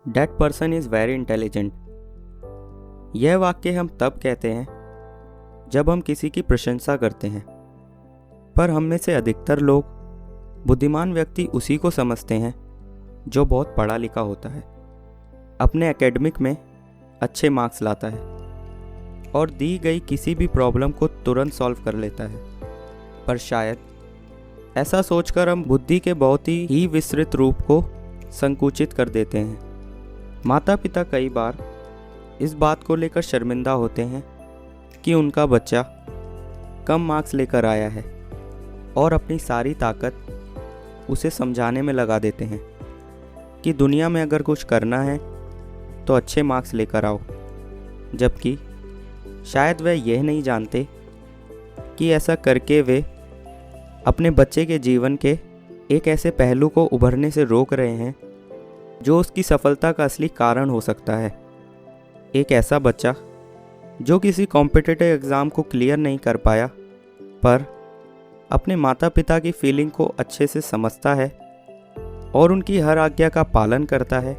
That person is very intelligent. यह वाक्य हम तब कहते हैं जब हम किसी की प्रशंसा करते हैं, पर हम में से अधिकतर लोग बुद्धिमान व्यक्ति उसी को समझते हैं जो बहुत पढ़ा लिखा होता है, अपने एकेडमिक में अच्छे मार्क्स लाता है और दी गई किसी भी प्रॉब्लम को तुरंत सॉल्व कर लेता है। पर शायद ऐसा सोचकर हम बुद्धि के बहुत ही विस्तृत रूप को संकुचित कर देते हैं। माता पिता कई बार इस बात को लेकर शर्मिंदा होते हैं कि उनका बच्चा कम मार्क्स लेकर आया है और अपनी सारी ताकत उसे समझाने में लगा देते हैं कि दुनिया में अगर कुछ करना है तो अच्छे मार्क्स लेकर आओ, जबकि शायद वे यह नहीं जानते कि ऐसा करके वे अपने बच्चे के जीवन के एक ऐसे पहलू को उभरने से रोक रहे हैं जो उसकी सफलता का असली कारण हो सकता है। एक ऐसा बच्चा जो किसी कॉम्पिटिटिव एग्ज़ाम को क्लियर नहीं कर पाया, पर अपने माता पिता की फीलिंग को अच्छे से समझता है और उनकी हर आज्ञा का पालन करता है,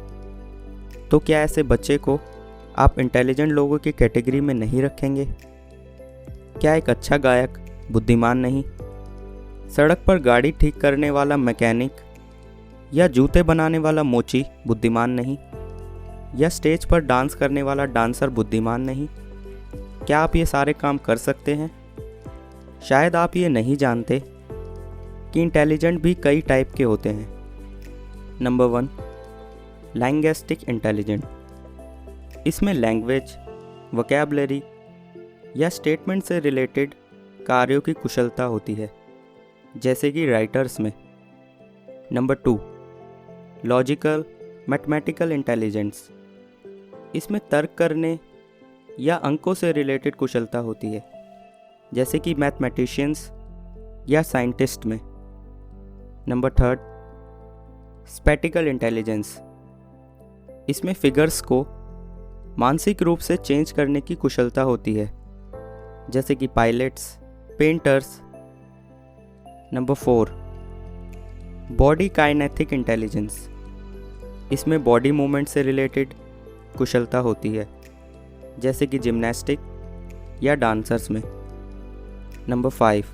तो क्या ऐसे बच्चे को आप इंटेलिजेंट लोगों की कैटेगरी में नहीं रखेंगे? क्या एक अच्छा गायक बुद्धिमान नहीं? सड़क पर गाड़ी ठीक करने वाला मैकेनिक या जूते बनाने वाला मोची बुद्धिमान नहीं? या स्टेज पर डांस करने वाला डांसर बुद्धिमान नहीं? क्या आप ये सारे काम कर सकते हैं? शायद आप ये नहीं जानते कि इंटेलिजेंट भी कई टाइप के होते हैं। Number 1, linguistic intelligent. इसमें लैंग्वेज, वोकैबुलरी या स्टेटमेंट से रिलेटेड कार्यों की कुशलता होती है, जैसे कि राइटर्स में। Number 2, logical mathematical intelligence. इसमें तर्क करने या अंकों से रिलेटेड कुशलता होती है, जैसे कि मैथमेटिशियंस या साइंटिस्ट में। Number 3, spatial intelligence. इसमें फिगर्स को मानसिक रूप से चेंज करने की कुशलता होती है, जैसे कि pilots, painters. Number 4, body kinetic intelligence. इसमें बॉडी मूवमेंट से रिलेटेड कुशलता होती है, जैसे कि जिम्नास्टिक या डांसर्स में। नंबर 5,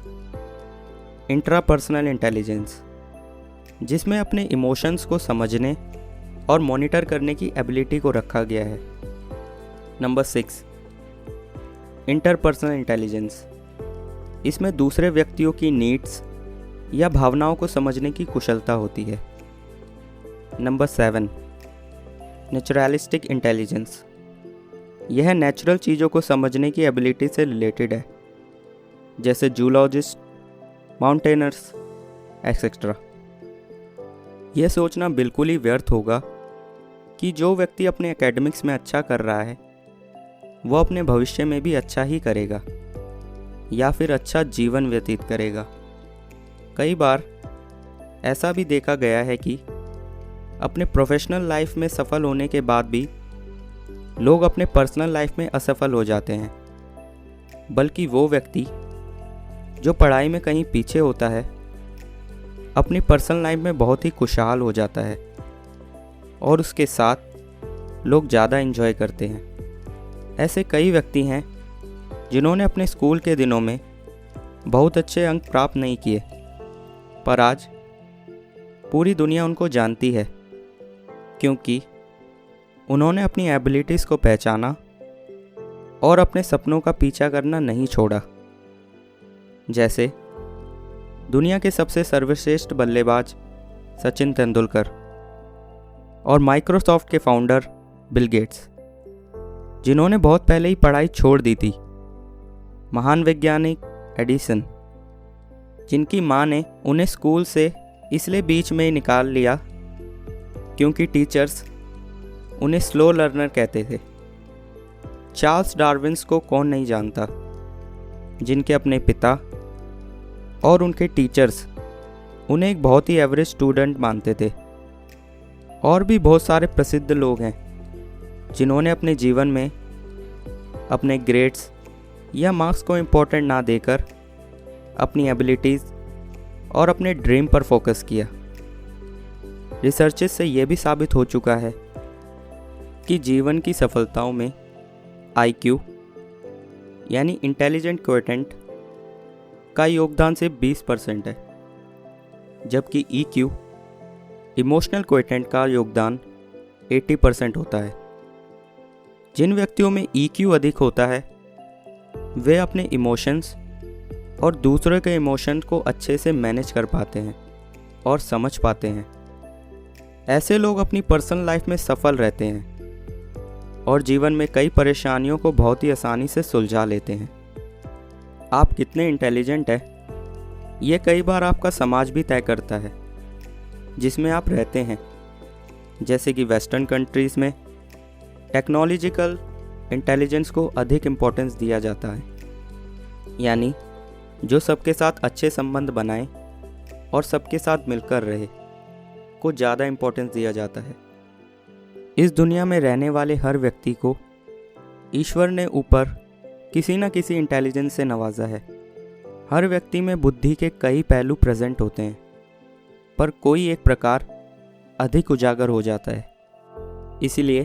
इंट्रापर्सनल इंटेलिजेंस, जिसमें अपने इमोशंस को समझने और मॉनिटर करने की एबिलिटी को रखा गया है। Number 6, interpersonal intelligence. इसमें दूसरे व्यक्तियों की नीड्स या भावनाओं को समझने की कुशलता होती है। Number 7, naturalistic intelligence. यह नेचुरल चीज़ों को समझने की एबिलिटी से रिलेटेड है, जैसे जूलॉजिस्ट, माउंटेनर्स एक्सेट्रा। यह सोचना बिल्कुल ही व्यर्थ होगा कि जो व्यक्ति अपने एकेडमिक्स में अच्छा कर रहा है वो अपने भविष्य में भी अच्छा ही करेगा या फिर अच्छा जीवन व्यतीत करेगा। कई बार ऐसा भी देखा गया है कि अपने प्रोफेशनल लाइफ में सफल होने के बाद भी लोग अपने पर्सनल लाइफ में असफल हो जाते हैं, बल्कि वो व्यक्ति जो पढ़ाई में कहीं पीछे होता है अपनी पर्सनल लाइफ में बहुत ही खुशहाल हो जाता है और उसके साथ लोग ज़्यादा एंजॉय करते हैं। ऐसे कई व्यक्ति हैं जिन्होंने अपने स्कूल के दिनों में बहुत अच्छे अंक प्राप्त नहीं किए, पर आज पूरी दुनिया उनको जानती है क्योंकि उन्होंने अपनी एबिलिटीज़ को पहचाना और अपने सपनों का पीछा करना नहीं छोड़ा। जैसे दुनिया के सबसे सर्वश्रेष्ठ बल्लेबाज सचिन तेंदुलकर और माइक्रोसॉफ्ट के फाउंडर बिल गेट्स, जिन्होंने बहुत पहले ही पढ़ाई छोड़ दी थी। महान वैज्ञानिक एडिसन, जिनकी मां ने उन्हें स्कूल से इसलिए बीच में ही निकाल लिया क्योंकि टीचर्स उन्हें स्लो लर्नर कहते थे। चार्ल्स डार्विन्स को कौन नहीं जानता, जिनके अपने पिता और उनके टीचर्स उन्हें एक बहुत ही एवरेज स्टूडेंट मानते थे। और भी बहुत सारे प्रसिद्ध लोग हैं जिन्होंने अपने जीवन में अपने ग्रेड्स या मार्क्स को इम्पोर्टेंट ना देकर अपनी एबिलिटीज़ और अपने ड्रीम पर फोकस किया। रिसर्चेस से ये भी साबित हो चुका है कि जीवन की सफलताओं में IQ यानी इंटेलिजेंट क्वोटिएंट का योगदान सिर्फ 20% है, जबकि EQ इमोशनल क्वोटिएंट का योगदान 80% होता है। जिन व्यक्तियों में EQ अधिक होता है वे अपने इमोशंस और दूसरों के इमोशंस को अच्छे से मैनेज कर पाते हैं और समझ पाते हैं। ऐसे लोग अपनी पर्सनल लाइफ में सफल रहते हैं और जीवन में कई परेशानियों को बहुत ही आसानी से सुलझा लेते हैं। आप कितने इंटेलिजेंट हैं ये कई बार आपका समाज भी तय करता है जिसमें आप रहते हैं। जैसे कि वेस्टर्न कंट्रीज़ में टेक्नोलॉजिकल इंटेलिजेंस को अधिक इम्पोर्टेंस दिया जाता है, यानी जो सबके साथ अच्छे संबंध बनाए और सबके साथ मिलकर रहे को ज़्यादा इम्पोर्टेंस दिया जाता है। इस दुनिया में रहने वाले हर व्यक्ति को ईश्वर ने ऊपर किसी न किसी इंटेलिजेंस से नवाजा है। हर व्यक्ति में बुद्धि के कई पहलू प्रेजेंट होते हैं, पर कोई एक प्रकार अधिक उजागर हो जाता है। इसीलिए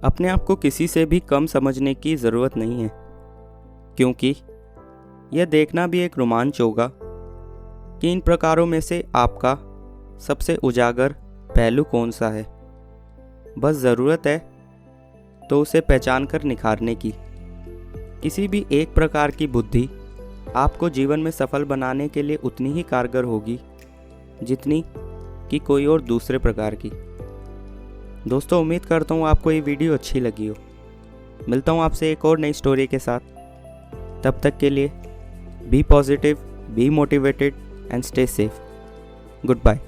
अपने आप को किसी से भी कम समझने की ज़रूरत नहीं है, क्योंकि यह देखना भी एक रोमांच होगा कि इन प्रकारों में से आपका सबसे उजागर पहलू कौन सा है। बस ज़रूरत है तो उसे पहचान कर निखारने की। किसी भी एक प्रकार की बुद्धि आपको जीवन में सफल बनाने के लिए उतनी ही कारगर होगी जितनी कि कोई और दूसरे प्रकार की। दोस्तों, उम्मीद करता हूँ आपको ये वीडियो अच्छी लगी हो। मिलता हूँ आपसे एक और नई स्टोरी के साथ। तब तक के लिए be positive, be motivated and stay safe. Good bye.